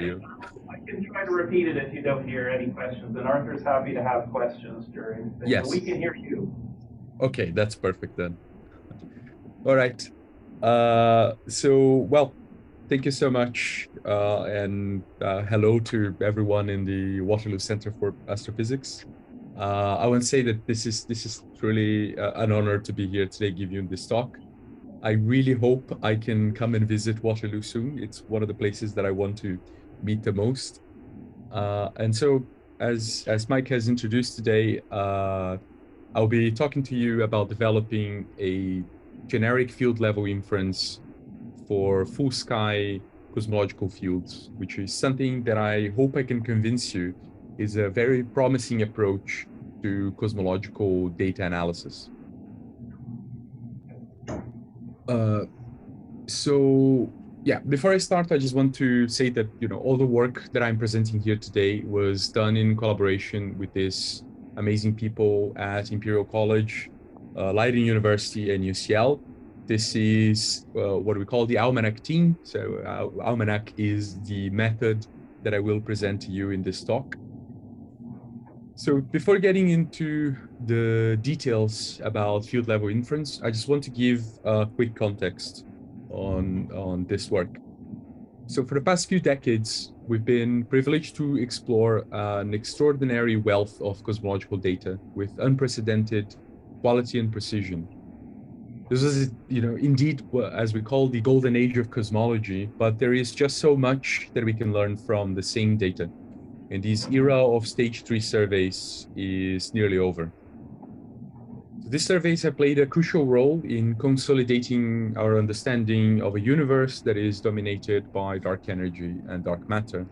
you. I can try to repeat it if you don't hear any questions, and Arthur's happy to have questions during things. Yes. So we can hear you. Okay, that's perfect then. All right. Well, thank you so much, and hello to everyone in the Waterloo Center for Astrophysics. I want to say that this is truly an honor to be here today, giving you this talk. I really hope I can come and visit Waterloo soon. It's one of the places that I want to meet the most. And so, as Mike has introduced today, I'll be talking to you about developing a generic field level inference for full sky cosmological fields, which is something that I hope I can convince you is a very promising approach to cosmological data analysis. Before I start, I just want to say that, all the work that I'm presenting here today was done in collaboration with these amazing people at Imperial College, Leiden University, and UCL. This is what we call the Almanac team. So Almanac is the method that I will present to you in this talk. So before getting into the details about field level inference, I just want to give a quick context on this work. So for the past few decades, we've been privileged to explore an extraordinary wealth of cosmological data with unprecedented quality and precision. This is, indeed, as we call the golden age of cosmology, but there is just so much that we can learn from the same data. And this era of stage 3 surveys is nearly over. So these surveys have played a crucial role in consolidating our understanding of a universe that is dominated by dark energy and dark matter.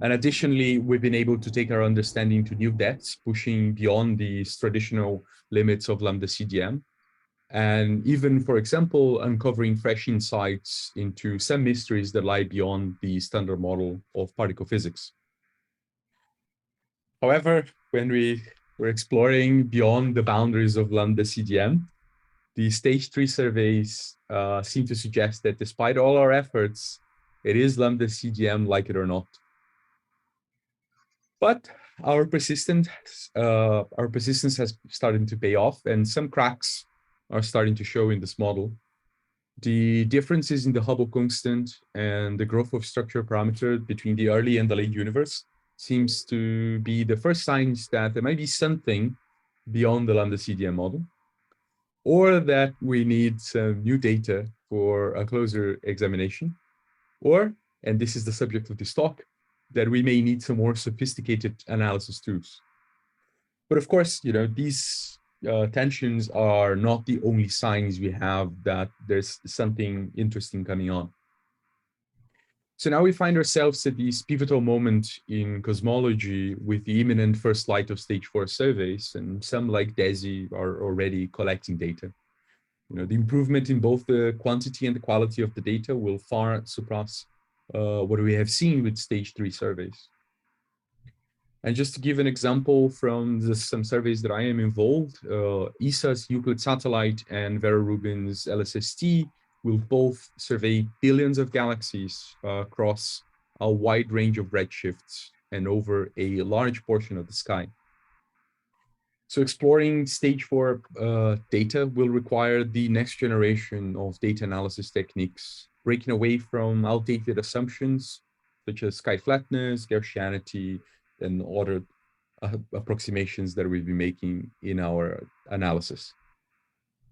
And additionally, we've been able to take our understanding to new depths, pushing beyond these traditional limits of lambda CDM, and even, for example, uncovering fresh insights into some mysteries that lie beyond the standard model of particle physics. However, when we were exploring beyond the boundaries of lambda CDM, the stage 3 surveys seem to suggest that despite all our efforts, it is lambda CDM, like it or not. But our persistence has started to pay off, and some cracks are starting to show in this model. The differences in the Hubble constant and the growth of structure parameter between the early and the late universe seems to be the first signs that there might be something beyond the lambda CDM model, or that we need some new data for a closer examination, or, and this is the subject of this talk, that we may need some more sophisticated analysis tools. But of course, these tensions are not the only signs we have that there's something interesting coming on. So now we find ourselves at this pivotal moment in cosmology with the imminent first light of stage 4 surveys, and some like DESI are already collecting data. The improvement in both the quantity and the quality of the data will far surpass what we have seen with stage 3 surveys. And just to give an example from some surveys that I am involved, ESA's Euclid satellite and Vera Rubin's LSST will both survey billions of galaxies across a wide range of redshifts and over a large portion of the sky. So exploring stage 4 data will require the next generation of data analysis techniques, breaking away from outdated assumptions such as sky flatness, Gaussianity, and other approximations that we've been making in our analysis.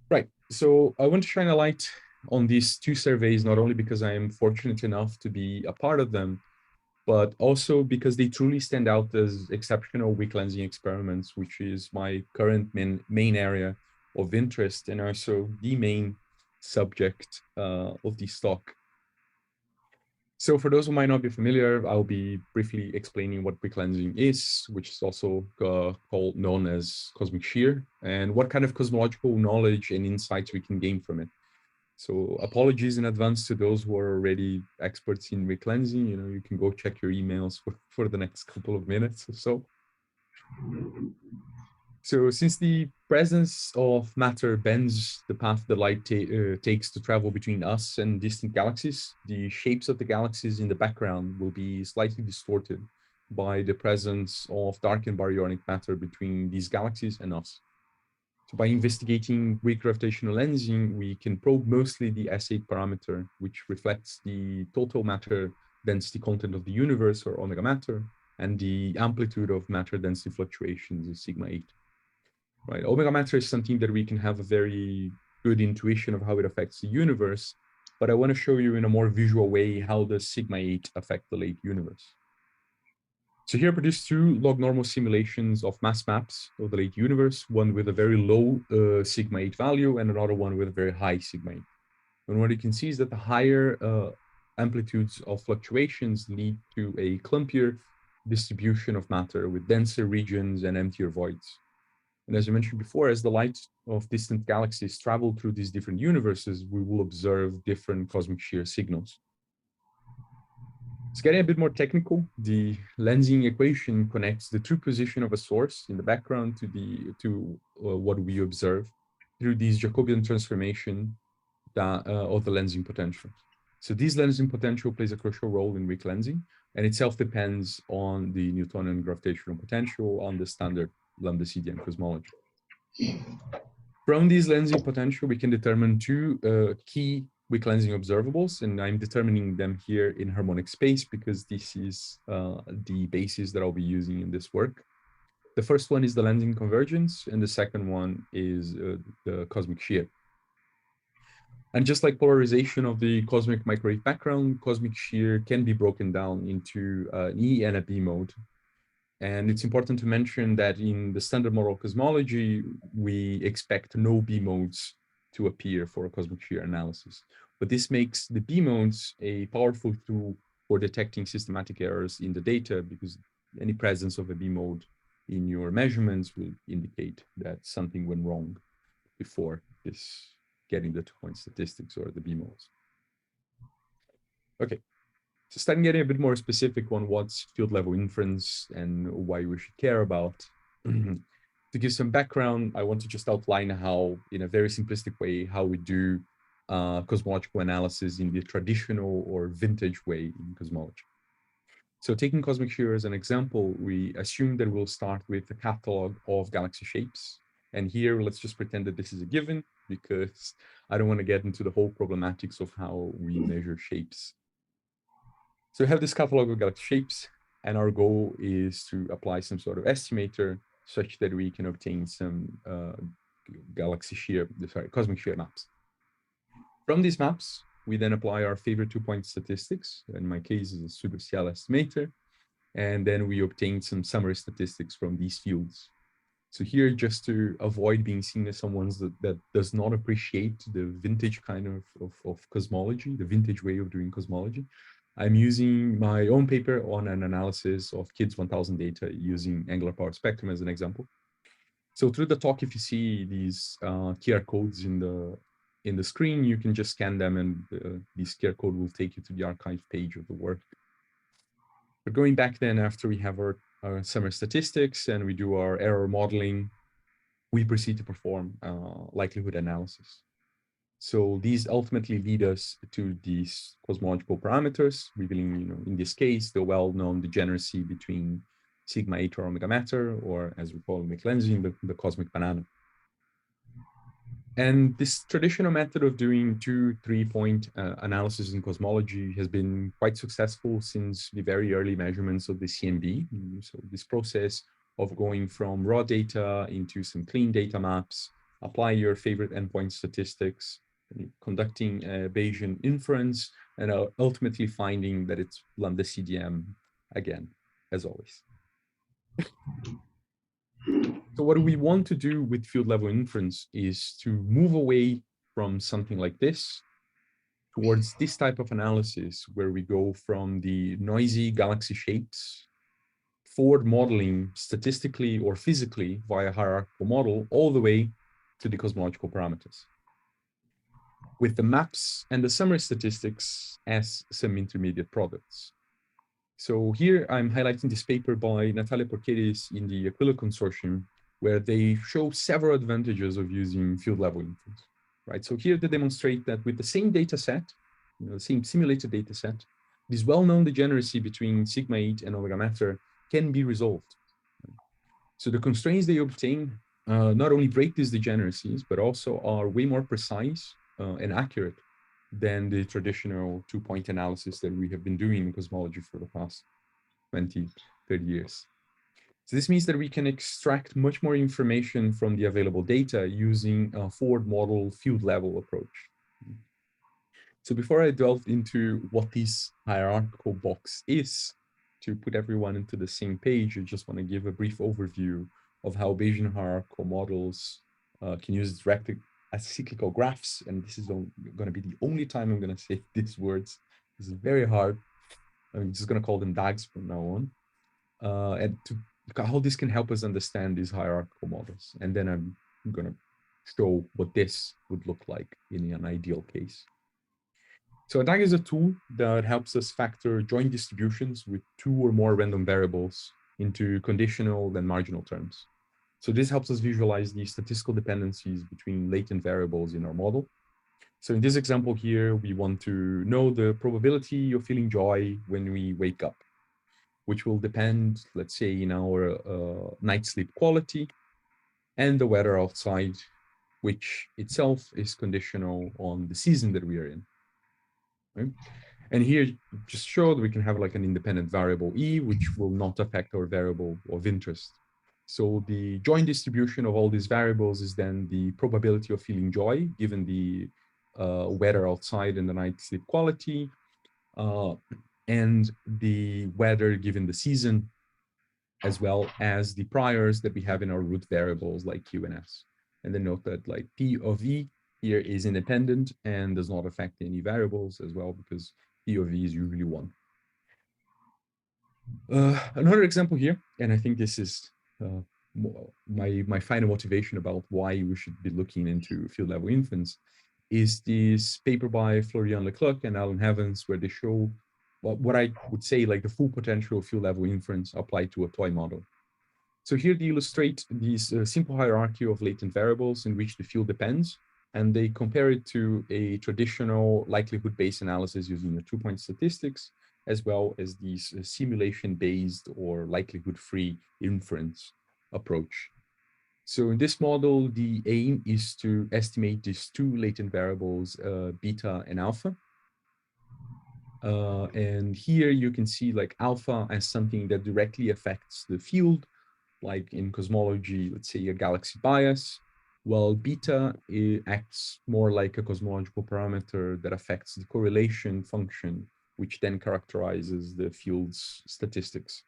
Right, so I want to shine a light on these two surveys, not only because I am fortunate enough to be a part of them, but also because they truly stand out as exceptional weak lensing experiments, which is my current main area of interest and also the main subject of this talk. So for those who might not be familiar, I'll be briefly explaining what weak lensing is, which is also known as cosmic shear, and what kind of cosmological knowledge and insights we can gain from it. So apologies in advance to those who are already experts in weak lensing. You can go check your emails for the next couple of minutes or so. So since the presence of matter bends the path the light takes to travel between us and distant galaxies, the shapes of the galaxies in the background will be slightly distorted by the presence of dark and baryonic matter between these galaxies and us. So by investigating weak gravitational lensing, we can probe mostly the S8 parameter, which reflects the total matter density content of the universe, or omega matter, and the amplitude of matter density fluctuations, sigma 8. Right? Omega matter is something that we can have a very good intuition of how it affects the universe, but I want to show you in a more visual way how does sigma 8 affect the late universe. So here I produced two log normal simulations of mass maps of the late universe, one with a very low sigma 8 value and another one with a very high sigma 8. And what you can see is that the higher amplitudes of fluctuations lead to a clumpier distribution of matter with denser regions and emptier voids. And as I mentioned before, as the light of distant galaxies travel through these different universes, we will observe different cosmic shear signals. It's getting a bit more technical. The lensing equation connects the true position of a source in the background to what we observe through these Jacobian transformation of the lensing potential. So this lensing potential plays a crucial role in weak lensing, and itself depends on the Newtonian gravitational potential on the standard lambda CDM cosmology. From this lensing potential, we can determine two key weak lensing observables, and I'm determining them here in harmonic space because this is the basis that I'll be using in this work. The first one is the lensing convergence, and the second one is the cosmic shear. And just like polarization of the cosmic microwave background, cosmic shear can be broken down into an E and a B mode. And it's important to mention that in the standard model cosmology, we expect no B modes to appear for a cosmic shear analysis. But this makes the B modes a powerful tool for detecting systematic errors in the data, because any presence of a B mode in your measurements will indicate that something went wrong before this getting the 2-point statistics or the B modes. Okay. So starting getting a bit more specific on what's field level inference and why we should care about. To give some background, I want to just outline how, in a very simplistic way, how we do cosmological analysis in the traditional or vintage way in cosmology. So taking cosmic shear as an example, we assume that we'll start with a catalog of galaxy shapes. And here, let's just pretend that this is a given, because I don't want to get into the whole problematics of how we measure shapes. So we have this catalog of galaxy shapes, and our goal is to apply some sort of estimator such that we can obtain some cosmic shear maps. From these maps, we then apply our favorite 2-point statistics. In my case, is a supercell estimator. And then we obtain some summary statistics from these fields. So here, just to avoid being seen as someone that does not appreciate the vintage kind of cosmology, the vintage way of doing cosmology, I'm using my own paper on an analysis of KIDS 1000 data using angular power spectrum as an example. So through the talk, if you see these QR codes in the screen, you can just scan them, and this QR code will take you to the archive page of the work. But going back then, after we have our summary statistics and we do our error modeling, we proceed to perform likelihood analysis. So these ultimately lead us to these cosmological parameters, revealing, in this case, the well-known degeneracy between sigma 8 or omega matter, or as we call it, lensing, the cosmic banana. And this traditional method of doing 2-3-point analysis in cosmology has been quite successful since the very early measurements of the CMB. So this process of going from raw data into some clean data maps, apply your favorite endpoint statistics, conducting a Bayesian inference, and ultimately finding that it's lambda CDM again, as always. So what we want to do with field level inference is to move away from something like this towards this type of analysis, where we go from the noisy galaxy shapes, forward modeling statistically or physically via hierarchical model, all the way to the cosmological parameters, with the maps and the summary statistics as some intermediate products. So here I'm highlighting this paper by Natalia Porcheris in the Aquila Consortium, where they show several advantages of using field level inference, right? So here they demonstrate that with the same data set, the same simulated data set, this well-known degeneracy between sigma 8 and omega matter can be resolved. So the constraints they obtain not only break these degeneracies, but also are way more precise and accurate than the traditional two-point analysis that we have been doing in cosmology for the past 20, 30 years. So this means that we can extract much more information from the available data using a forward model field level approach. So before I delve into what this hierarchical box is, to put everyone into the same page, I just want to give a brief overview of how Bayesian hierarchical models can use direct cyclical graphs. And this is going to be the only time I'm going to say these words. This is very hard. I'm just going to call them DAGs from now on. And to how this can help us understand these hierarchical models. And then I'm going to show what this would look like in an ideal case. So a DAG is a tool that helps us factor joint distributions with two or more random variables into conditional and marginal terms. So this helps us visualize the statistical dependencies between latent variables in our model. So in this example here, we want to know the probability of feeling joy when we wake up, which will depend, let's say, in our night sleep quality and the weather outside, which itself is conditional on the season that we are in. Right? And here, just showed we can have like an independent variable E, which will not affect our variable of interest. So the joint distribution of all these variables is then the probability of feeling joy, given the weather outside and the night sleep quality, and the weather given the season, as well as the priors that we have in our root variables like Q and S. And then note that like P of E here is independent and does not affect any variables as well, because P of E is usually 1. Another example here, and I think this is my final motivation about why we should be looking into field level inference, is this paper by Florian Leclerc and Alan Evans, where they show what I would say like the full potential of field level inference applied to a toy model. So here they illustrate this simple hierarchy of latent variables in which the field depends, and they compare it to a traditional likelihood-based analysis using the two-point statistics, as well as these simulation-based or likelihood-free inference approach. So in this model, the aim is to estimate these two latent variables, beta and alpha. And here you can see like alpha as something that directly affects the field, like in cosmology, let's say a galaxy bias, while beta acts more like a cosmological parameter that affects the correlation function, which then characterizes the field's statistics.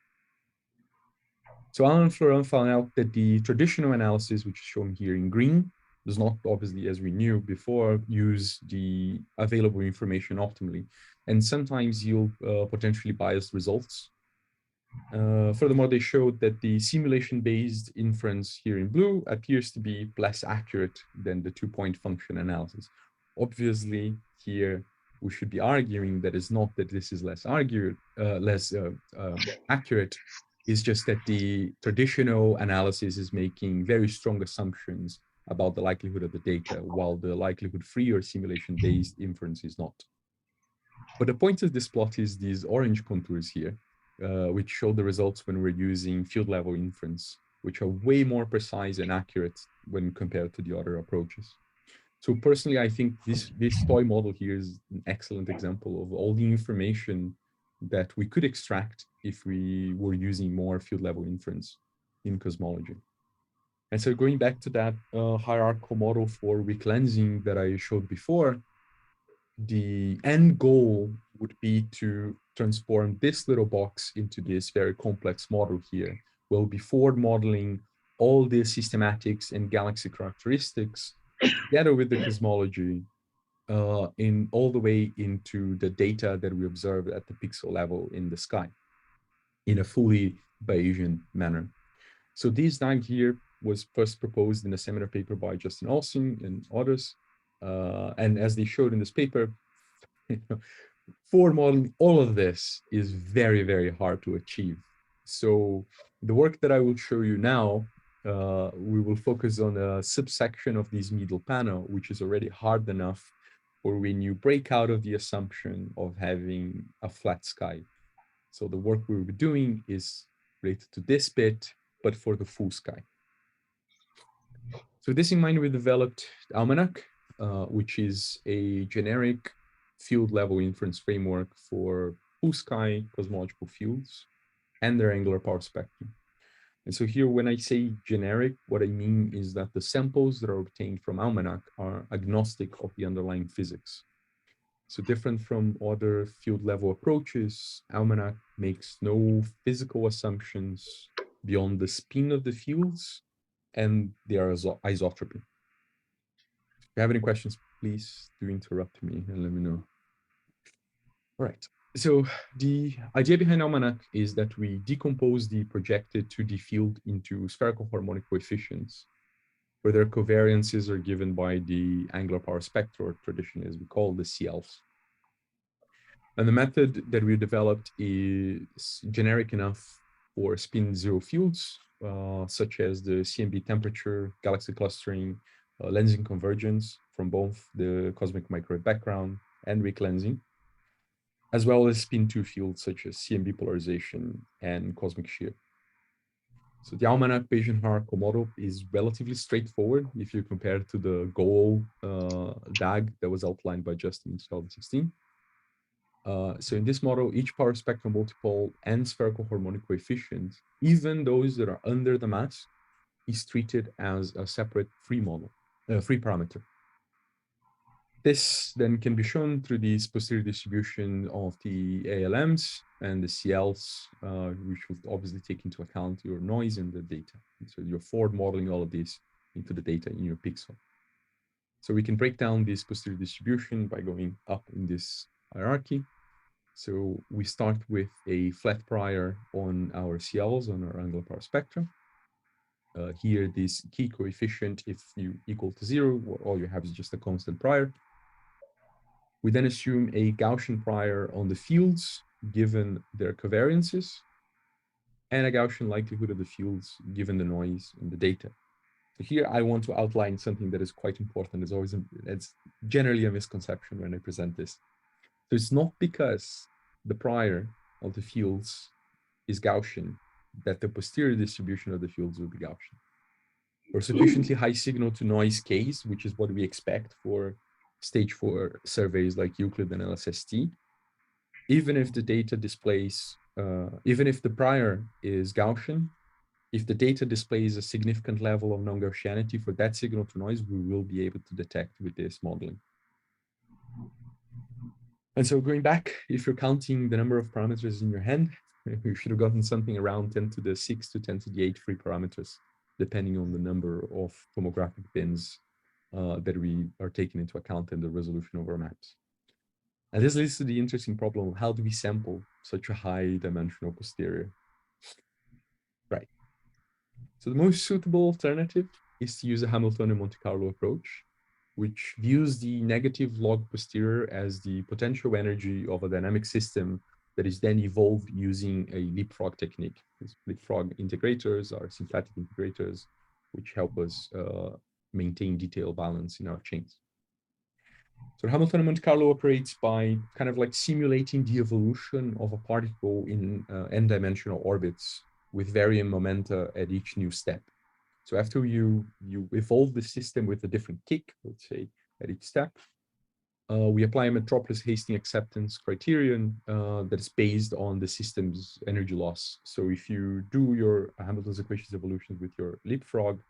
So Alan and Florian found out that the traditional analysis, which is shown here in green, does not, obviously, as we knew before, use the available information optimally, and sometimes yield potentially biased results. Furthermore, they showed that the simulation-based inference here in blue appears to be less accurate than the two-point function analysis. Obviously, here we should be arguing that it's not that this is less accurate. It's just that the traditional analysis is making very strong assumptions about the likelihood of the data, while the likelihood-free or simulation-based inference is not. But the point of this plot is these orange contours here, which show the results when we're using field level inference, which are way more precise and accurate when compared to the other approaches. So personally, I think this toy model here is an excellent example of all the information that we could extract if we were using more field level inference in cosmology. And so going back to that hierarchical model for recleansing that I showed before, the end goal would be to transform this little box into this very complex model here. Well, before modeling all the systematics and galaxy characteristics together with the cosmology in all the way into the data that we observe at the pixel level in the sky in a fully Bayesian manner. So this DAG here was first proposed in a seminar paper by Justin Olsen and others. And as they showed in this paper, for modeling all of this is very, very hard to achieve. So the work that I will show you now we will focus on a subsection of this middle panel, which is already hard enough for when you break out of the assumption of having a flat sky. So the work we will be doing is related to this bit, but for the full sky. So with this in mind, we developed Almanac, which is a generic field level inference framework for full sky cosmological fields and their angular power spectrum. And so here, when I say generic, what I mean is that the samples that are obtained from Almanac are agnostic of the underlying physics. So different from other field level approaches, Almanac makes no physical assumptions beyond the spin of the fields and their isotropy. If you have any questions, please do interrupt me and let me know. All right. So the idea behind Almanac is that we decompose the projected 2D field into spherical harmonic coefficients, where their covariances are given by the angular power spectra, or traditionally as we call the CLs. And the method that we developed is generic enough for spin zero fields, such as the CMB temperature, galaxy clustering, lensing convergence from both the cosmic microwave background and weak lensing, as well as spin two fields such as CMB polarization and cosmic shear. So the Almanac Bayesian-hierarchical model is relatively straightforward if you compare it to the goal DAG that was outlined by Justin in 2016. So in this model, each power spectrum multiple and spherical harmonic coefficient, even those that are under the mass, is treated as a separate free parameter. This then can be shown through this posterior distribution of the ALMs and the CLs, which will obviously take into account your noise in the data. And so you're forward modeling all of this into the data in your pixel. So we can break down this posterior distribution by going up in this hierarchy. So we start with a flat prior on our CLs, on our angular power spectrum. Here, this key coefficient, if you equal to 0, all you have is just a constant prior. We then assume a Gaussian prior on the fields, given their covariances, and a Gaussian likelihood of the fields, given the noise in the data. So here, I want to outline something that is quite important. It's generally a misconception when I present this. So it's not because the prior of the fields is Gaussian that the posterior distribution of the fields will be Gaussian. Or sufficiently high signal to noise case, which is what we expect for stage 4 surveys like Euclid and LSST, even if the data displays, even if the prior is Gaussian, if the data displays a significant level of non-Gaussianity for that signal to noise, we will be able to detect with this modeling. And so going back, if you're counting the number of parameters in your hand, you should have gotten something around 10 to the 6 to 10 to the 8 free parameters, depending on the number of tomographic bins that we are taking into account in the resolution of our maps. And this leads to the interesting problem of how do we sample such a high dimensional posterior? Right. So the most suitable alternative is to use a Hamiltonian Monte Carlo approach, which views the negative log posterior as the potential energy of a dynamic system that is then evolved using a leapfrog technique. These leapfrog integrators are symplectic integrators, which help us maintain detail balance in our chains. So Hamiltonian Monte Carlo operates by kind of like simulating the evolution of a particle in n-dimensional orbits with varying momenta at each new step. So after you evolve the system with a different kick, let's say, at each step, we apply a Metropolis-Hastings acceptance criterion that is based on the system's energy loss. So if you do your Hamilton's equations evolutions with your leapfrog,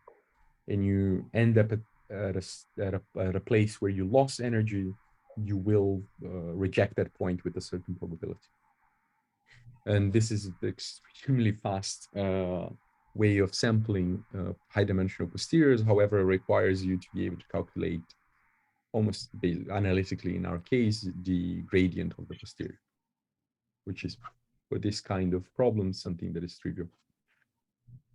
and you end up at a place where you lost energy, you will reject that point with a certain probability. And this is the extremely fast way of sampling high-dimensional posteriors. However, it requires you to be able to calculate almost analytically, in our case, the gradient of the posterior, which is for this kind of problem something that is trivial.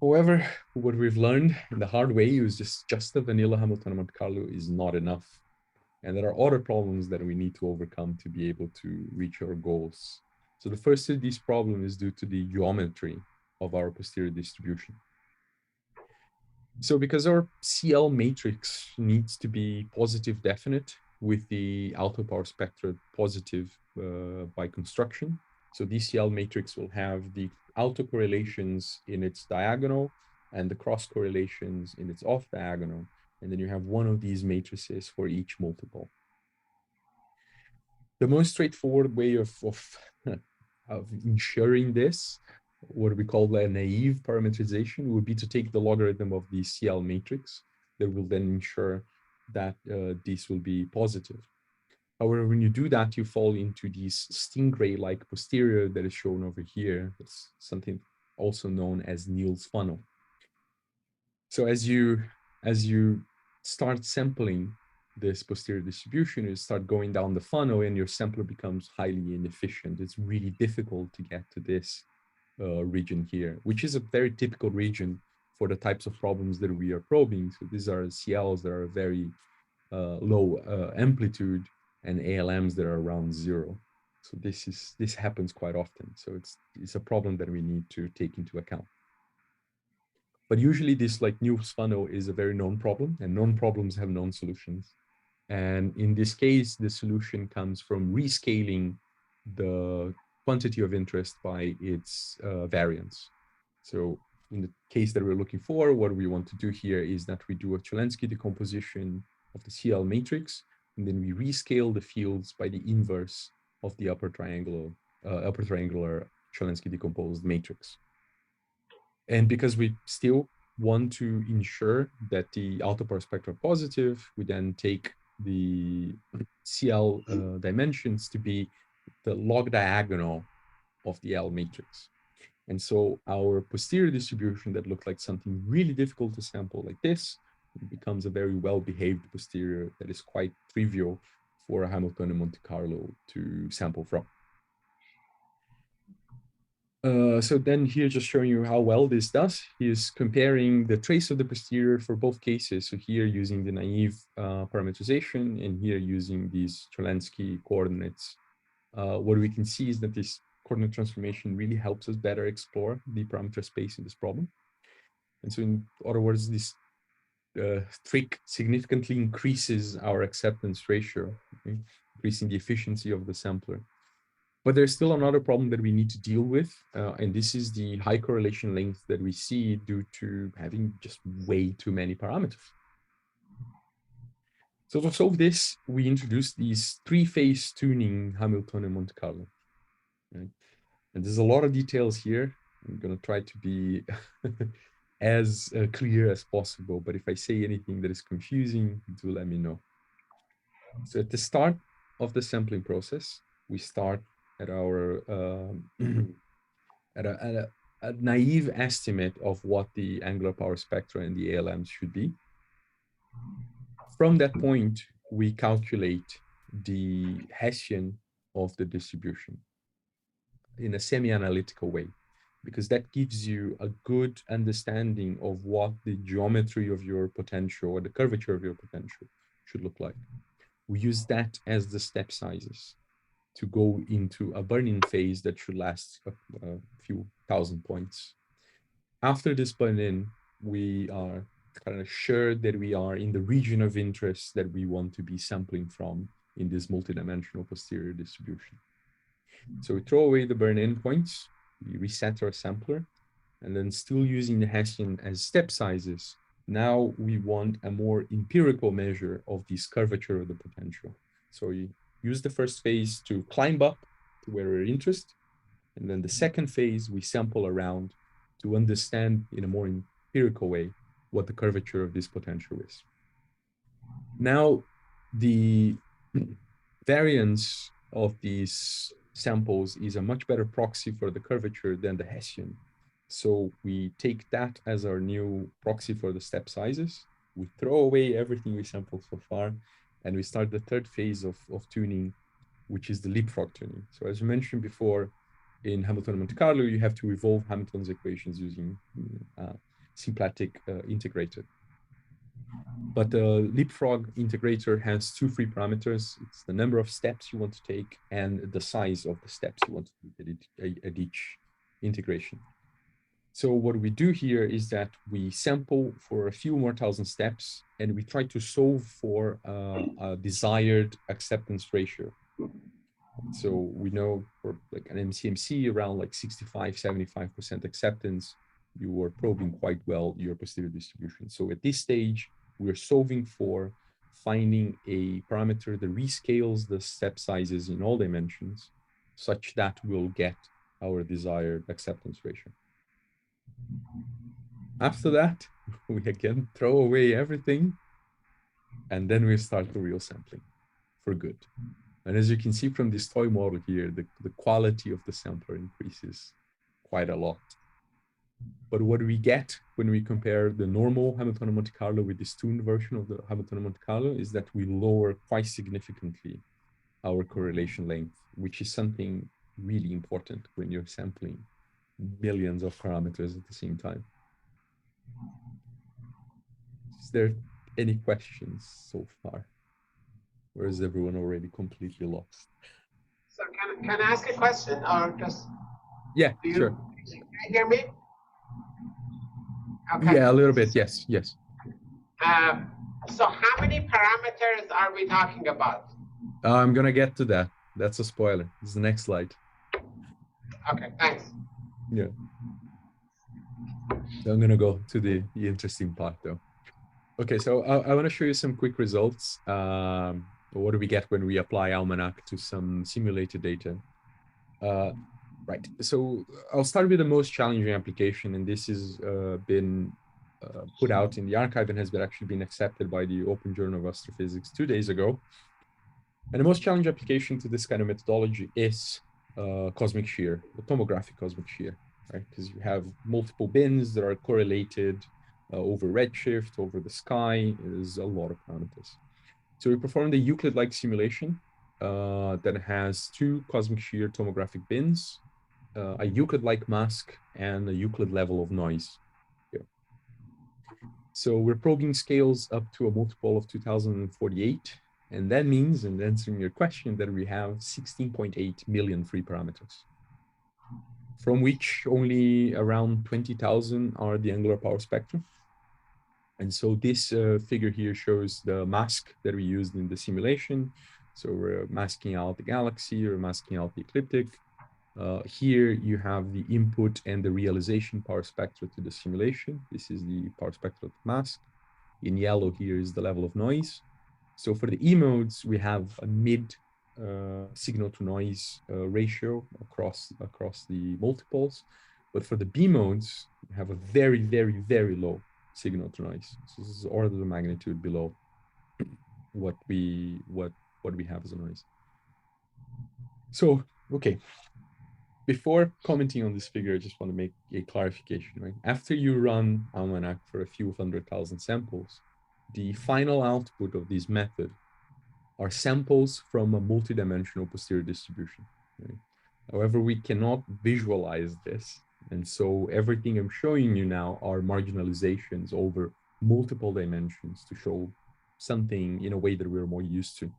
However, what we've learned in the hard way is just a vanilla Hamiltonian Monte Carlo is not enough. And there are other problems that we need to overcome to be able to reach our goals. So the first of these problems is due to the geometry of our posterior distribution. So because our CL matrix needs to be positive definite with the alpha power spectra positive by construction. So this CL matrix will have the autocorrelations in its diagonal and the cross correlations in its off diagonal. And then you have one of these matrices for each multiple. The most straightforward way of ensuring this, what we call a naive parameterization, would be to take the logarithm of the CL matrix that will then ensure that this will be positive. However, when you do that, you fall into this stingray-like posterior that is shown over here. It's something also known as Neal's funnel. So as you start sampling this posterior distribution, you start going down the funnel and your sampler becomes highly inefficient. It's really difficult to get to this region here, which is a very typical region for the types of problems that we are probing. So these are CLs that are very low amplitude and ALMs that are around 0. So this happens quite often. So it's a problem that we need to take into account. But usually this like Neal's funnel is a very known problem, and known problems have known solutions. And in this case, the solution comes from rescaling the quantity of interest by its variance. So in the case that we're looking for, what we want to do here is that we do a Cholesky decomposition of the CL matrix, and then we rescale the fields by the inverse of the upper triangular Cholesky decomposed matrix. And because we still want to ensure that the alpha power spectra are positive, we then take the CL dimensions to be the log diagonal of the L matrix. And so our posterior distribution that looked like something really difficult to sample like this becomes a very well-behaved posterior that is quite trivial for a Hamiltonian Monte Carlo to sample from. So then here just showing you how well this does. He's comparing the trace of the posterior for both cases. So here using the naive parameterization and here using these Cholesky coordinates. What we can see is that this coordinate transformation really helps us better explore the parameter space in this problem. And so in other words, this trick significantly increases our acceptance ratio, okay? Increasing the efficiency of the sampler. But there's still another problem that we need to deal with, and this is the high correlation length that we see due to having just way too many parameters. So to solve this, we introduced these three-phase tuning Hamiltonian Monte Carlo. Right? And there's a lot of details here. I'm going to try to be as clear as possible, but if I say anything that is confusing, do let me know. So at the start of the sampling process, we start at our at a naive estimate of what the angular power spectra and the ALMs should be. From that point, we calculate the Hessian of the distribution in a semi-analytical way, because that gives you a good understanding of what the geometry of your potential or the curvature of your potential should look like. We use that as the step sizes to go into a burn-in phase that should last a few thousand points. After this burn-in, we are kind of sure that we are in the region of interest that we want to be sampling from in this multidimensional posterior distribution. So we throw away the burn-in points, we reset our sampler, and then still using the Hessian as step sizes, now we want a more empirical measure of this curvature of the potential. So you use the first phase to climb up to where we're interested, and then the second phase, we sample around to understand in a more empirical way what the curvature of this potential is. Now, the variance of these samples is a much better proxy for the curvature than the Hessian. So we take that as our new proxy for the step sizes. We throw away everything we sampled so far, and we start the third phase of tuning, which is the leapfrog tuning. So as you mentioned before, in Hamiltonian Monte Carlo, you have to evolve Hamilton's equations using symplectic integrator. But the leapfrog integrator has two free parameters. It's the number of steps you want to take and the size of the steps you want to take at each integration. So what we do here is that we sample for a few more thousand steps, and we try to solve for a desired acceptance ratio. So we know for like an MCMC around like 65, 75% acceptance, you are probing quite well your posterior distribution. So at this stage, we're solving for finding a parameter that rescales the step sizes in all dimensions such that we'll get our desired acceptance ratio. After that, we again throw away everything, and then we start the real sampling for good. And as you can see from this toy model here, the quality of the sampler increases quite a lot. But what do we get when we compare the normal Hamiltonian Monte Carlo with this tuned version of the Hamiltonian Monte Carlo is that we lower quite significantly our correlation length, which is something really important when you're sampling millions of parameters at the same time. Is there any questions so far? Or is everyone already completely lost? So can I ask a question, or just? Yeah, sure. Can you hear me? Okay. Yeah, a little bit. Yes, yes. So how many parameters are we talking about? I'm gonna get to that. That's a spoiler. This is the next slide. Okay, thanks. Yeah. So I'm gonna go to the interesting part though. Okay, so I want to show you some quick results. What do we get when we apply Almanac to some simulated data? Right, so I'll start with the most challenging application, and this has been put out in the archive and has actually been accepted by the Open Journal of Astrophysics 2 days ago. And the most challenging application to this kind of methodology is cosmic shear, the tomographic cosmic shear, right? Because you have multiple bins that are correlated over redshift, over the sky. There's a lot of parameters. So we performed a Euclid-like simulation that has two cosmic shear tomographic bins, a Euclid-like mask, and a Euclid level of noise. Here. So we're probing scales up to a multiple of 2048. And that means, in answering your question, that we have 16.8 million free parameters, from which only around 20,000 are the angular power spectrum. And so this figure here shows the mask that we used in the simulation. So we're masking out the galaxy, or masking out the ecliptic. Here you have the input and the realization power spectra to the simulation. This is the power spectra of the mask. In yellow here is the level of noise. So for the E modes, we have a mid signal to noise ratio across the multiples. But for the B modes, we have a very, very, very low signal to noise. So this is order of magnitude below what we have as a noise. So, okay. Before commenting on this figure, I just want to make a clarification, right? After you run Almanac for a few 100,000 samples, the final output of this method are samples from a multidimensional posterior distribution. Right? However, we cannot visualize this. And so everything I'm showing you now are marginalizations over multiple dimensions to show something in a way that we're more used to.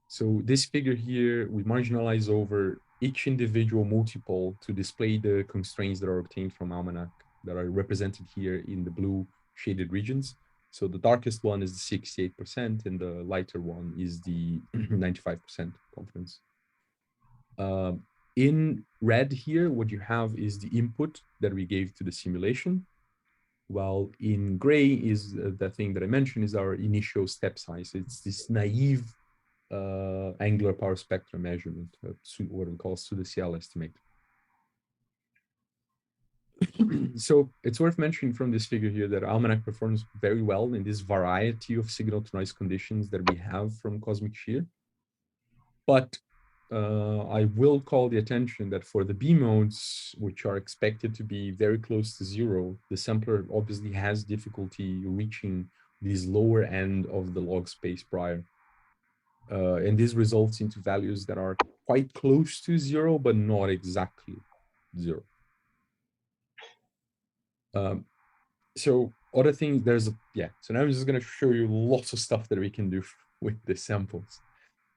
So this figure here, we marginalize over each individual multiple to display the constraints that are obtained from Almanac that are represented here in the blue shaded regions. So the darkest one is the 68%, and the lighter one is the 95% confidence. In red here, what you have is the input that we gave to the simulation, while in gray is the thing that I mentioned is our initial step size. It's this naive angular power spectrum measurement, what we call pseudo-CL estimate. So it's worth mentioning from this figure here that Almanac performs very well in this variety of signal to noise conditions that we have from cosmic shear. But I will call the attention that for the B modes, which are expected to be very close to zero, the sampler obviously has difficulty reaching this lower end of the log space prior. And this results into values that are quite close to zero, but not exactly zero. So other things, so now I'm just going to show you lots of stuff that we can do with the samples.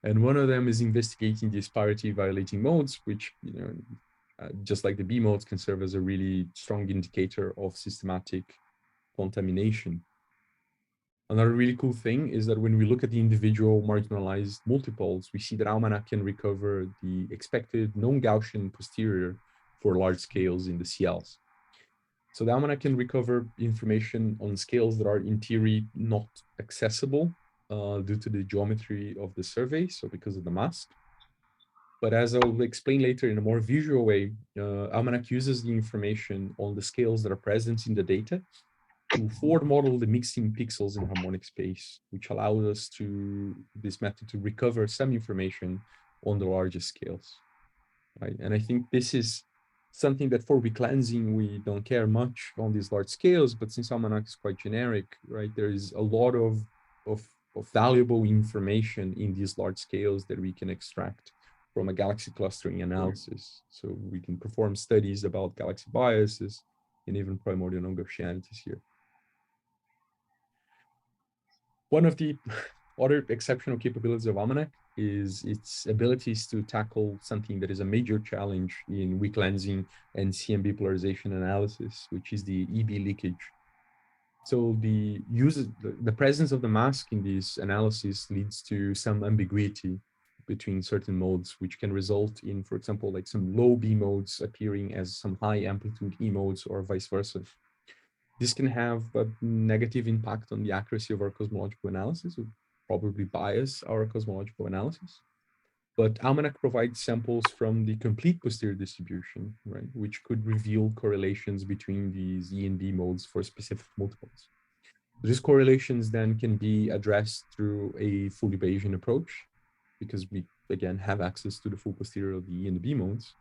And one of them is investigating disparity violating modes, which, just like the B modes can serve as a really strong indicator of systematic contamination. Another really cool thing is that when we look at the individual marginalized multipoles, we see that Almanac can recover the expected non-Gaussian posterior for large scales in the CLs. So the Almanac can recover information on scales that are in theory not accessible due to the geometry of the survey, so because of the mask. But as I'll explain later in a more visual way, Almanac uses the information on the scales that are present in the data to forward model the mixing pixels in harmonic space, which allows us to, this method to recover some information on the largest scales, right? And I think this is something that for recleansing, we don't care much on these large scales, but since Almanac is quite generic, right, there is a lot of valuable information in these large scales that we can extract from a galaxy clustering analysis. So we can perform studies about galaxy biases and even primordial non-Gaussianities here. One of the other exceptional capabilities of Almanac is its abilities to tackle something that is a major challenge in weak lensing and CMB polarization analysis, which is the EB leakage. So the presence of the mask in this analysis leads to some ambiguity between certain modes, which can result in, for example, like some low B modes appearing as some high amplitude E modes or vice versa. This can have a negative impact on the accuracy of our cosmological analysis, or probably bias our cosmological analysis. But Almanac provides samples from the complete posterior distribution, right, which could reveal correlations between these E and B modes for specific multiples. These correlations then can be addressed through a fully Bayesian approach, because we, again, have access to the full posterior of the E and the B modes.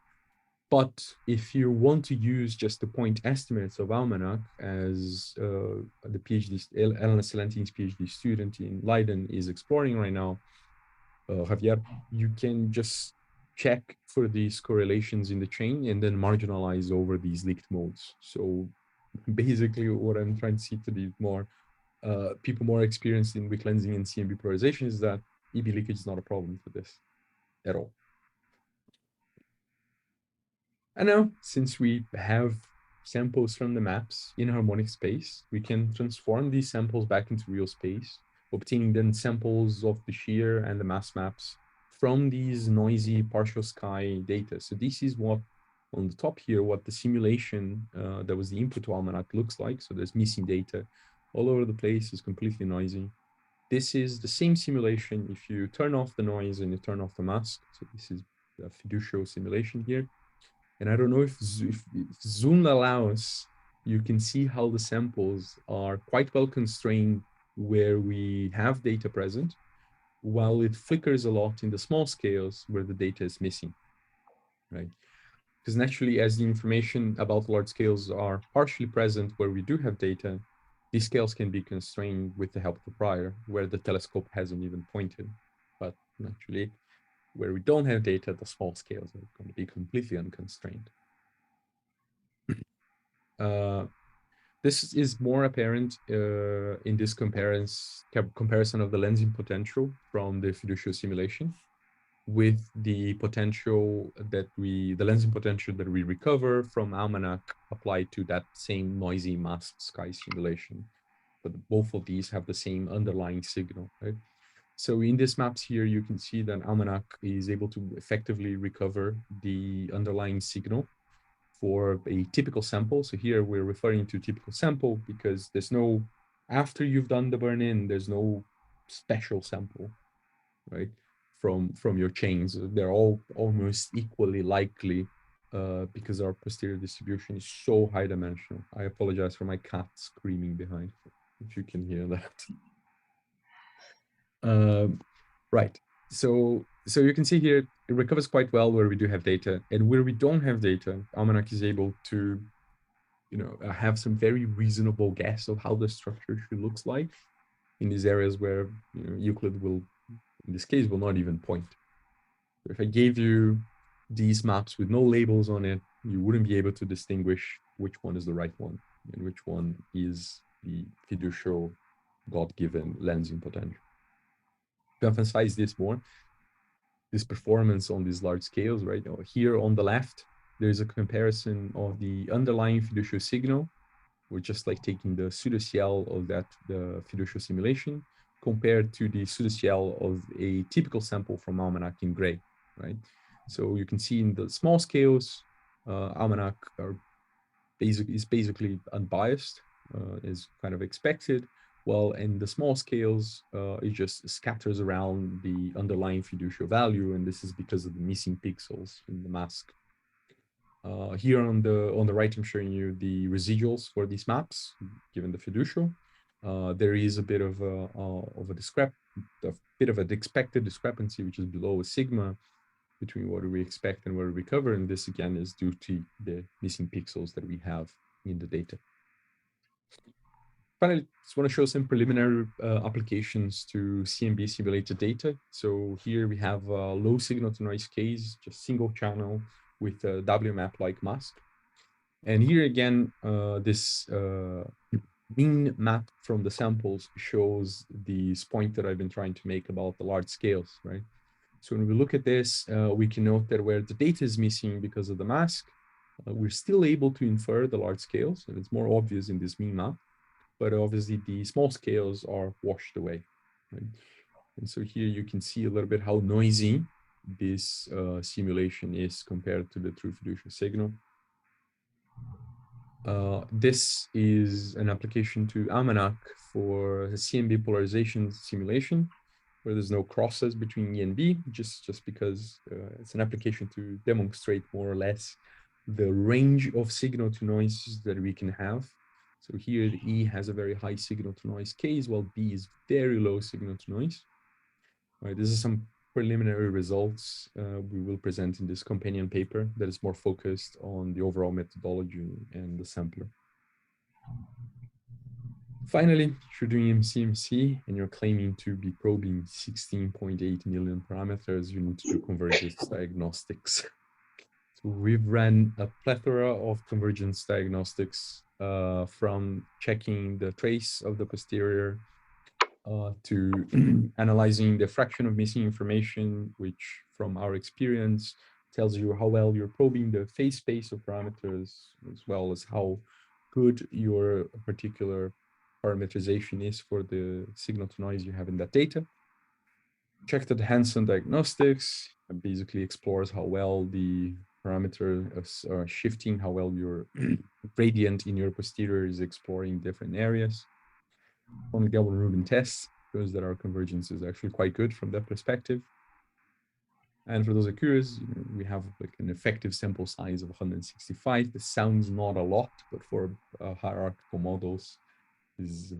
But if you want to use just the point estimates of Almanac, as the PhD, Elena Celentine's PhD student in Leiden is exploring right now, Javier, you can just check for these correlations in the chain and then marginalize over these leaked modes. So basically what I'm trying to see to the more people more experienced in weak lensing and CMB polarization is that EB leakage is not a problem for this at all. And now, since we have samples from the maps in harmonic space, we can transform these samples back into real space, obtaining then samples of the shear and the mass maps from these noisy partial sky data. So this is what, on the top here, what the simulation that was the input to Almanac looks like. So there's missing data all over the place, it's completely noisy. This is the same simulation if you turn off the noise and you turn off the mask. So this is a fiducial simulation here. And I don't know if Zoom allows, you can see how the samples are quite well constrained where we have data present, while it flickers a lot in the small scales where the data is missing, right? Because naturally, as the information about large scales are partially present where we do have data, these scales can be constrained with the help of the prior, where the telescope hasn't even pointed. But naturally, where we don't have data, the small scales are going to be completely unconstrained. This is more apparent in this comparison of the lensing potential from the fiducial simulation with the potential that the lensing potential that we recover from Almanac applied to that same noisy masked sky simulation. But both of these have the same underlying signal, right? So in these maps here, you can see that Almanac is able to effectively recover the underlying signal for a typical sample. So here we're referring to typical sample because there's no, after you've done the burn-in, there's no special sample, right? From your chains. They're all almost equally likely because our posterior distribution is so high dimensional. I apologize for my cat screaming behind, if you can hear that. Right. So you can see here, it recovers quite well where we do have data, and where we don't have data, Almanac is able to, have some very reasonable guess of how the structure should looks like in these areas where Euclid will, in this case, will not even point. So if I gave you these maps with no labels on it, you wouldn't be able to distinguish which one is the right one and which one is the fiducial God-given lensing potential. To emphasize this more, this performance on these large scales, right? Here on the left, there's a comparison of the underlying fiducial signal. We're just like taking the pseudo-CL of the fiducial simulation compared to the pseudo-CL of a typical sample from Almanac in gray, right? So you can see in the small scales, Almanac is basically unbiased, is kind of expected. Well, in the small scales, it just scatters around the underlying fiducial value, and this is because of the missing pixels in the mask. Here on the right, I'm showing you the residuals for these maps, given the fiducial. There is a bit of an expected discrepancy, which is below a sigma, between what we expect and what we recover, and this again is due to the missing pixels that we have in the data. Finally, just want to show some preliminary applications to CMB simulated data. So here we have a low signal to noise case, just single channel with a WMAP-like mask. And here again, this mean map from the samples shows this point that I've been trying to make about the large scales, right? So when we look at this, we can note that where the data is missing because of the mask, we're still able to infer the large scales, and it's more obvious in this mean map, but obviously the small scales are washed away, right? And so here you can see a little bit how noisy this simulation is compared to the true fiducial signal. This is an application to Almanac for a CMB polarization simulation, where there's no crosses between E and B, just because it's an application to demonstrate more or less the range of signal to noise that we can have. So here the E has a very high signal to noise case, while B is very low signal to noise. All right, this is some preliminary results we will present in this companion paper that is more focused on the overall methodology and the sampler. Finally, if you're doing MCMC and you're claiming to be probing 16.8 million parameters, you need to do convergence diagnostics. So we've ran a plethora of convergence diagnostics from checking the trace of the posterior to analyzing the fraction of missing information, which from our experience tells you how well you're probing the phase space of parameters, as well as how good your particular parameterization is for the signal to noise you have in that data. Checked the Hansen diagnostics, and basically explores how well the parameters are shifting, how well your gradient in your posterior is exploring different areas. On the Galvin-Rubin test shows that our convergence is actually quite good from that perspective. And for those who are curious, we have like an effective sample size of 165. This sounds not a lot, but for hierarchical models is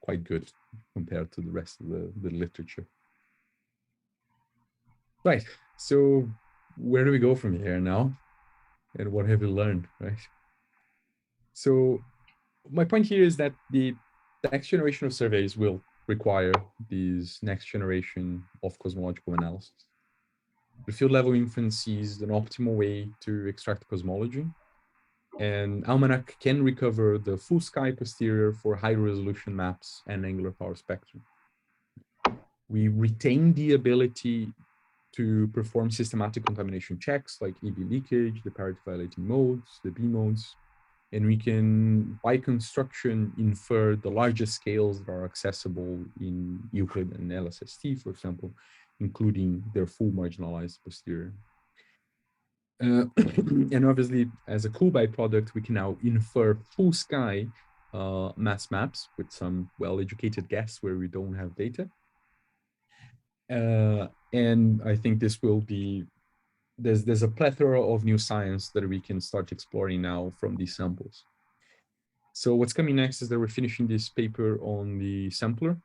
quite good compared to the rest of the literature. Right, so where do we go from here now? And what have we learned, right? So my point here is that the next generation of surveys will require these next generation of cosmological analysis. The field level inference is an optimal way to extract cosmology, and Almanac can recover the full sky posterior for high resolution maps and angular power spectrum. We retain the ability to perform systematic contamination checks like EB leakage, the parity violating modes, the B modes, and we can, by construction, infer the largest scales that are accessible in Euclid and LSST, for example, including their full marginalized posterior. And obviously, as a cool byproduct, we can now infer full sky mass maps with some well-educated guess where we don't have data. And I think this will be, there's a plethora of new science that we can start exploring now from these samples. So what's coming next is that we're finishing this paper on the sampler.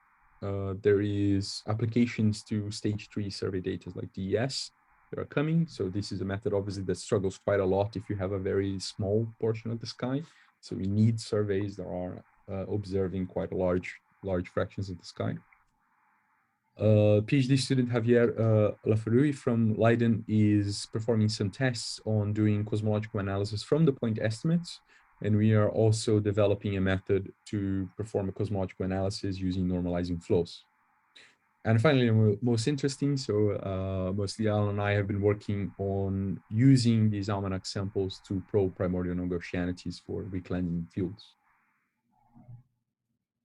There is applications to stage 3 survey data like DES that are coming. So this is a method obviously that struggles quite a lot if you have a very small portion of the sky. So we need surveys that are observing quite a large fractions of the sky. PhD student Javier Laferrui from Leiden is performing some tests on doing cosmological analysis from the point estimates. And we are also developing a method to perform a cosmological analysis using normalizing flows. And finally, most interesting, so mostly Alan and I have been working on using these Almanac samples to probe primordial non-Gaussianities for reclining fields.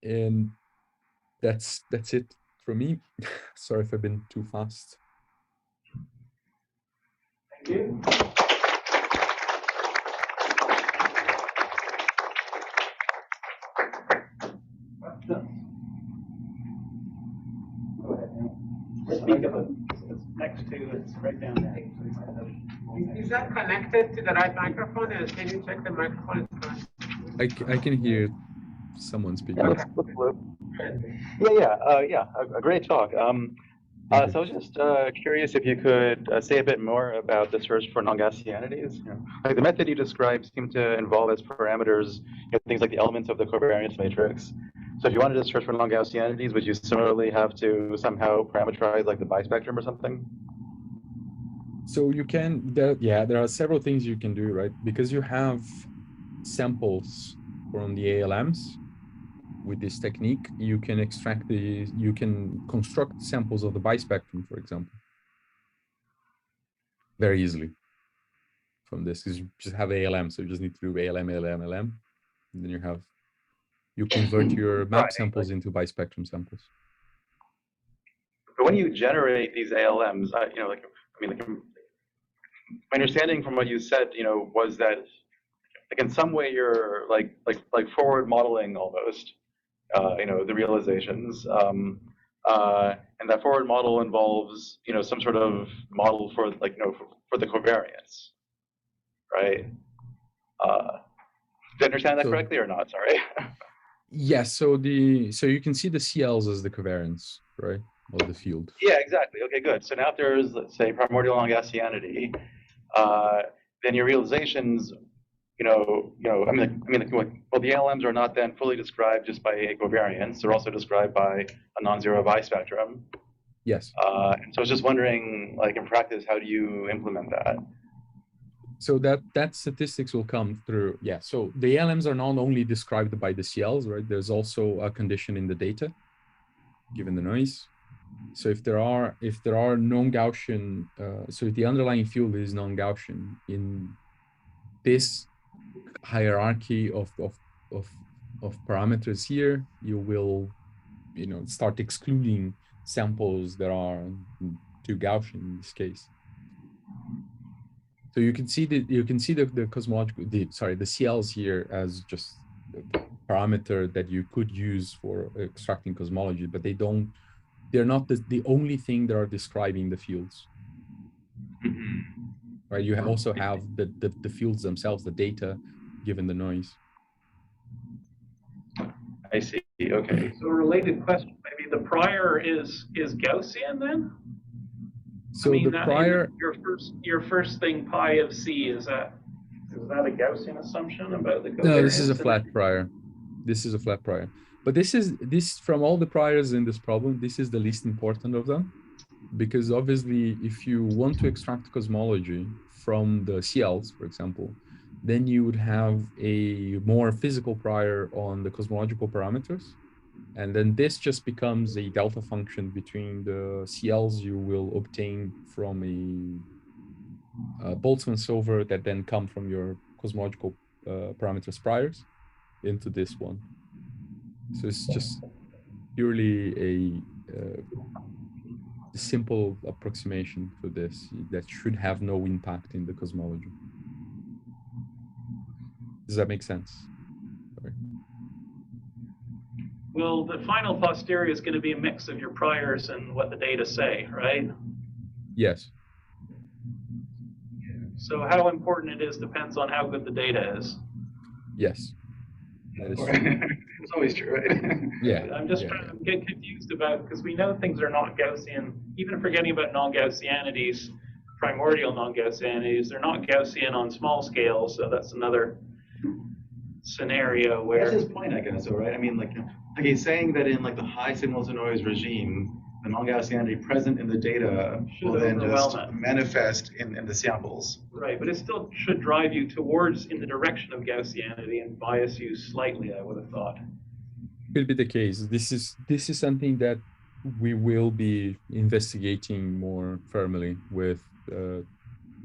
And that's it from me. Sorry if I've been too fast. Thank you. Go ahead, Neil. Speak up. It's next to, it's right down there. Is that connected to the right microphone? Can you check the microphone? I can hear someone speaking. A great talk. So I was just curious if you could say a bit more about the search for non-Gaussianities. You know, like the method you described seemed to involve as parameters things like the elements of the covariance matrix. So if you wanted to search for non-Gaussianities, would you similarly have to somehow parameterize like the bispectrum or something? So you can, there are several things you can do, right? Because you have samples from the ALMs. With this technique, you can you can construct samples of the bispectrum, for example, very easily from this, because you just have ALM, so you just need to do ALM, ALM, ALM, and then you convert your map samples into bispectrum samples. But when you generate these ALMs, my understanding from what you said, was that like in some way you're like forward modeling almost. The realizations, and that forward model involves, some sort of model for for the covariance, right? Did I understand that correctly or not? Sorry. Yes. So you can see the CLs as the covariance, right, of the field. Yeah, exactly. Okay, good. So now if there's, let's say, primordial non-Gaussianity, then your realizations. Well, the ALMs are not then fully described just by a covariance. They're also described by a non-zero bispectrum. Yes. And so I was just wondering, like in practice, how do you implement that? So that statistics will come through. Yeah. So the ALMs are not only described by the CLs, right? There's also a condition in the data, given the noise. So if there are non-Gaussian, so if the underlying field is non-Gaussian in this hierarchy of parameters here, you will start excluding samples that are too Gaussian in this case. So you can see the cosmological, the CLs here as just the parameter that you could use for extracting cosmology, but they're not the only thing that are describing the fields. Right, you also have the fields themselves, the data, given the noise. I see. Okay. So a related question, maybe the prior is Gaussian then? So the prior, your first thing, pi of c, is that a Gaussian assumption about the covariance? No, this is a flat prior. This is a flat prior. But this from all the priors in this problem, this is the least important of them. Because obviously, if you want to extract cosmology from the CLs, for example, then you would have a more physical prior on the cosmological parameters. And then this just becomes a delta function between the CLs you will obtain from a Boltzmann solver that then come from your cosmological parameters priors into this one. So it's just purely a simple approximation for this that should have no impact in the cosmology. Does that make sense? Sorry. Well, the final posterior is going to be a mix of your priors and what the data say, right? Yes. So how important it is depends on how good the data is. Yes. That is true. It's always true, right? Yeah. I'm just trying to get confused about, because we know things are not Gaussian, even forgetting about non-Gaussianities, primordial non-Gaussianities, they're not Gaussian on small scale, so that's another scenario where... That's his point, I guess, right? I mean, like he's saying that in like the high signal to noise regime, the non-Gaussianity present in the data will then just manifest in the samples. Right, but it still should drive you towards in the direction of Gaussianity and bias you slightly, I would have thought. Could be the case. This is something that we will be investigating more firmly with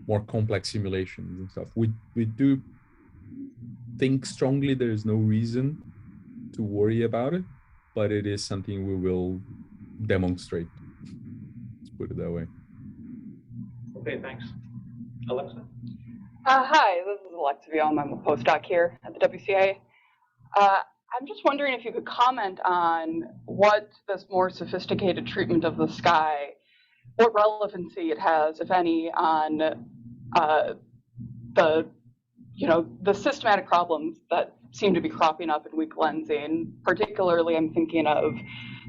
more complex simulations and stuff. We do think strongly there is no reason to worry about it, but it is something we will demonstrate. Let's put it that way. Okay, thanks. Alexa? Hi, this is Alexa Viom. I'm a postdoc here at the WCA. I'm just wondering if you could comment on what this more sophisticated treatment of the sky, what relevancy it has, if any, on the systematic problems that seem to be cropping up in weak lensing. Particularly, I'm thinking of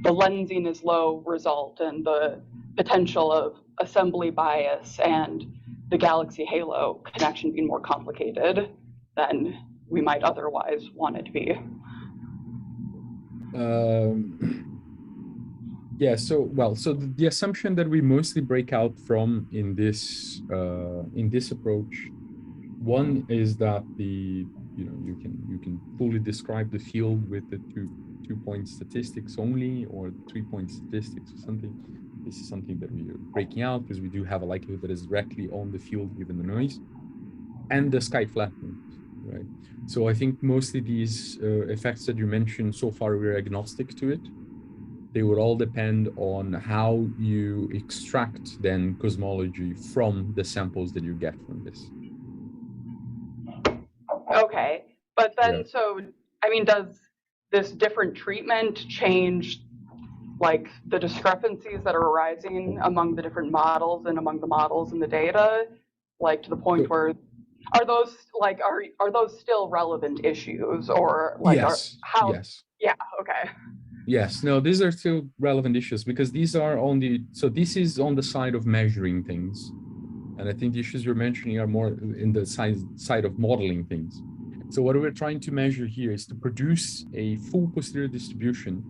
the lensing is low result and the potential of assembly bias and the galaxy halo connection being more complicated than we might otherwise want it to be. Yeah, so the assumption that we mostly break out from in this approach, one is that you can fully describe the field with the two-point statistics only, or 3-point statistics or something. This is something that we are breaking out because we do have a likelihood that is directly on the field given the noise, and the sky flattening, right? So I think mostly these effects that you mentioned so far, we're agnostic to it. They would all depend on how you extract then cosmology from the samples that you get from this. Okay, but then, Yeah. so, I mean, does this different treatment change like the discrepancies that are arising among the different models and among the models and the data, like to the point where are those like are those still relevant issues, or like Yes. how? Yes. Yeah. Okay. Yes. No, these are still relevant issues because these are on the this is on the side of measuring things, and I think the issues you're mentioning are more in the side of modeling things. So what we're trying to measure here is to produce a full posterior distribution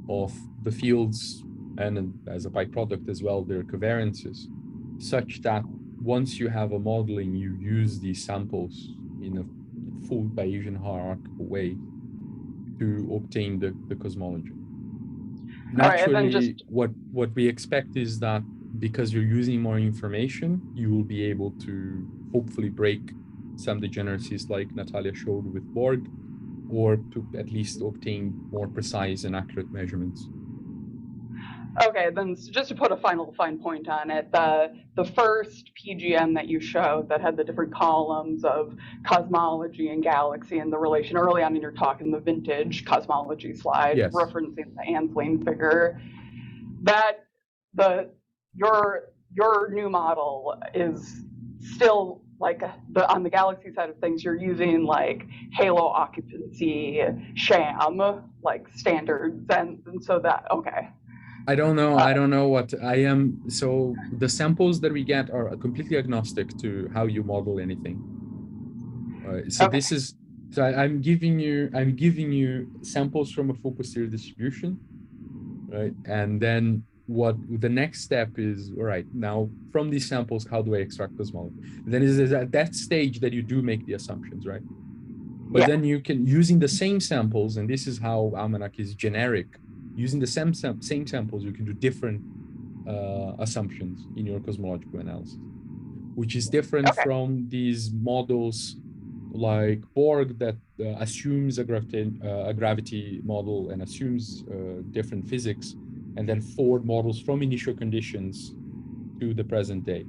of the fields, and as a byproduct as well, their covariances, such that once you have a modeling, you use these samples in a full Bayesian hierarchical way to obtain the cosmology. Naturally, what we expect is that because you're using more information, you will be able to hopefully break some degeneracies like Natalia showed with Borg, or to at least obtain more precise and accurate measurements. Okay, then just to put a fine point on it, the first PGM that you showed that had the different columns of cosmology and galaxy and the relation early on in your talk in the vintage cosmology slide, yes, referencing the Ansline figure, that your new model is still like on the galaxy side of things, you're using like halo occupancy sham like standards, and so that okay. I don't know what I am. So the samples that we get are completely agnostic to how you model anything. So okay. This is, so I'm giving you samples from a full posterior distribution, right? And then what the next step is, all right, now from these samples, how do I extract cosmology? And then is at that stage that you do make the assumptions, right? But then you can, using the same samples, and this is how Almanac is generic, using the same samples, you can do different assumptions in your cosmological analysis, which is different from these models like Borg that assumes a gravity model and assumes different physics, and then forward models from initial conditions to the present day.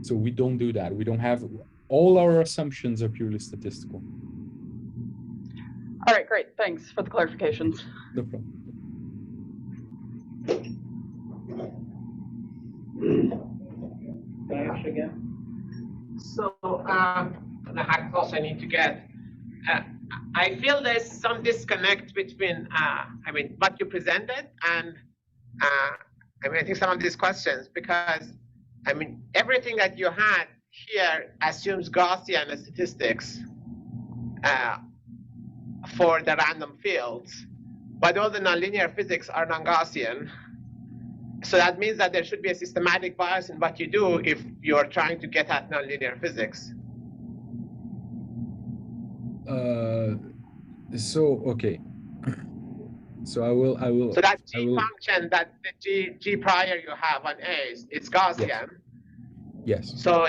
So we don't do that. We don't have, all our assumptions are purely statistical. All right, great. Thanks for the clarifications. No problem. Dinesh again. So the hard course I need to get. I feel there's some disconnect between, what you presented and, I think some of these questions, because, everything that you had here assumes Gaussian statistics for the random fields, but all the nonlinear physics are non-Gaussian. So that means that there should be a systematic bias in what you do if you're trying to get at nonlinear physics. Okay. So I will. So that I G will. function, that the G prior you have on A, it's Gaussian. Yes. So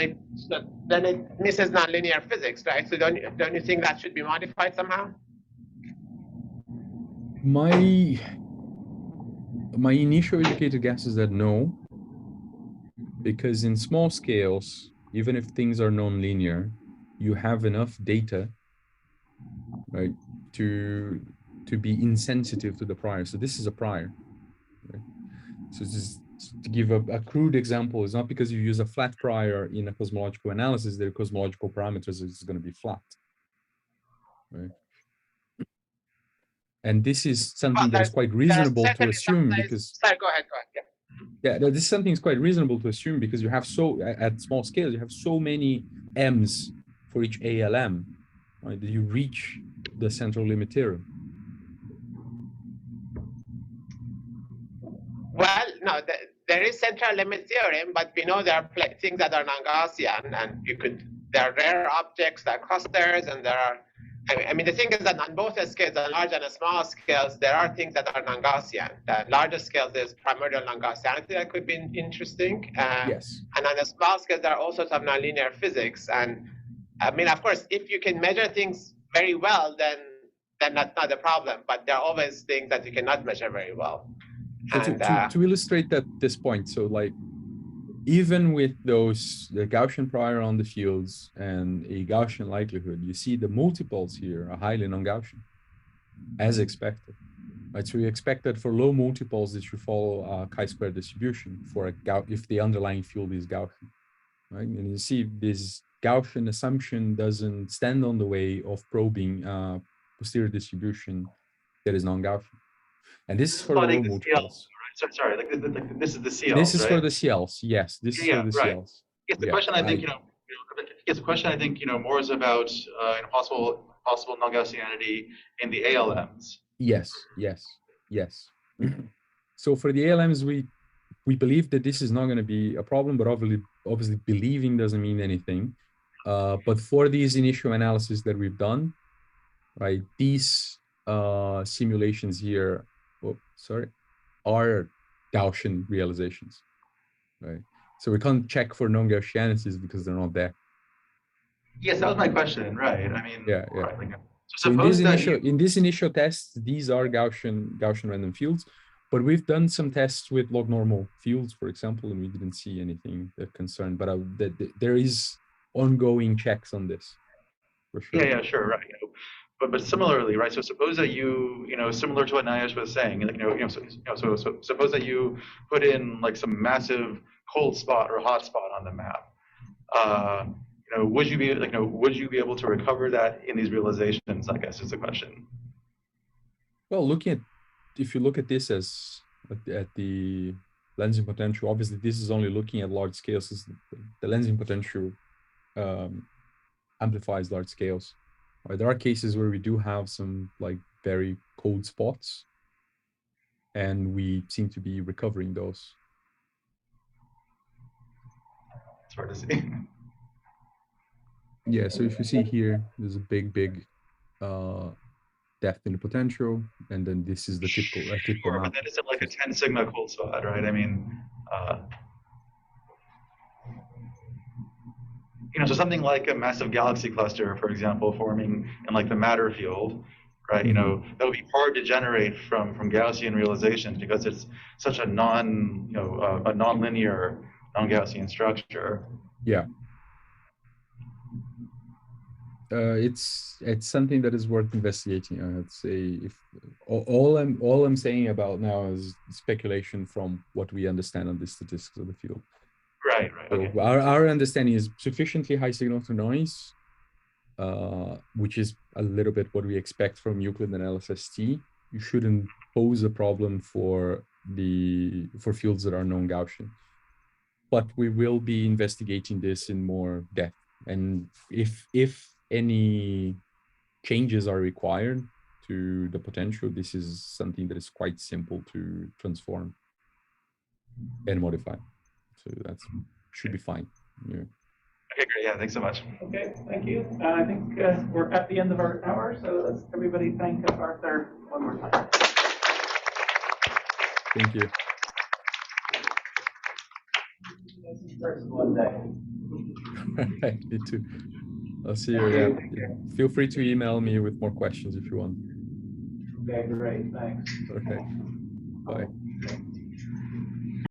then it misses nonlinear physics, right? So don't you think that should be modified somehow? My initial educated guess is that no, because in small scales, even if things are non-linear, you have enough data, right, to be insensitive to the prior. So this is a prior, right? So just to give a crude example, it's not because you use a flat prior in a cosmological analysis that cosmological parameters is going to be flat, right? And this is something that is quite reasonable to assume because. Sorry, go ahead. Yeah, this is something that's quite reasonable to assume because you have at small scales, you have so many M's for each ALM, right, that you reach the central limit theorem. Well, no, there is central limit theorem, but we know there are things that are non-Gaussian, and there are rare objects, there are clusters, and there are, I mean, the thing is that on both the scales, the large and the small scales, there are things that are non-Gaussian. The larger scales, there's primordial non-Gaussianity that could be interesting. Yes. And on the small scales, there are also some nonlinear physics. And I mean, of course, if you can measure things very well, then that's not a problem. But there are always things that you cannot measure very well. So to illustrate this point, so like even with the Gaussian prior on the fields and a Gaussian likelihood, you see the multiples here are highly non-Gaussian, as expected. Right, so we expect that for low multiples, it should follow a chi-square distribution for if the underlying field is Gaussian, right? And you see this Gaussian assumption doesn't stand on the way of probing posterior distribution that is non-Gaussian. And this is for the low multiples. Right? Sorry, like this is the CLs. This is right? for the CLs. Yes, this is for the right. CLs. Yes, the question I think more is about possible non-Gaussianity in the ALMs. Yes. So for the ALMs, we believe that this is not going to be a problem, but obviously believing doesn't mean anything. But for these initial analysis that we've done, right, these simulations here, are Gaussian realizations, right? So we can't check for non-Gaussianities because they're not there. Yes, that was my question, right? I mean, yeah. Right, like, so in this initial tests, these are Gaussian random fields, but we've done some tests with log normal fields, for example, and we didn't see anything that concerned. But there is ongoing checks on this, for sure. Yeah, sure, right. But similarly, right? So suppose that similar to what Nayash was saying, so suppose that you put in like some massive cold spot or hot spot on the map. Would you be able to recover that in these realizations? I guess is the question. Well, if you look at this as at the lensing potential, obviously this is only looking at large scales. The lensing potential amplifies large scales. Right? There are cases where we do have some like very cold spots, and we seem to be recovering those. It's hard to see. Yeah, so if you see here, there's a big depth in the potential, and then this is the typical Sure, but that isn't like a 10 sigma cold spot, right? I mean, so something like a massive galaxy cluster, for example, forming in like the matter field, right? Mm-hmm. That would be hard to generate from Gaussian realizations because it's such a non-linear, non-Gaussian structure. Yeah. It's something that is worth investigating. I'd say if all I'm saying about now is speculation from what we understand on the statistics of the field. Right. Okay. So our understanding is sufficiently high signal to noise, which is a little bit what we expect from Euclid and LSST. You shouldn't pose a problem for fields that are non-Gaussian. But we will be investigating this in more depth, and if any changes are required to the potential, this is something that is quite simple to transform and modify. So that should be fine. Yeah. Okay, great. Yeah, thanks so much. Okay, thank you. I think we're at the end of our hour, so let's everybody thank Arthur one more time. Thank you. One day. Me too. I'll see you. Yeah. Feel free to email me with more questions if you want. Okay, great. Thanks. Okay. Bye.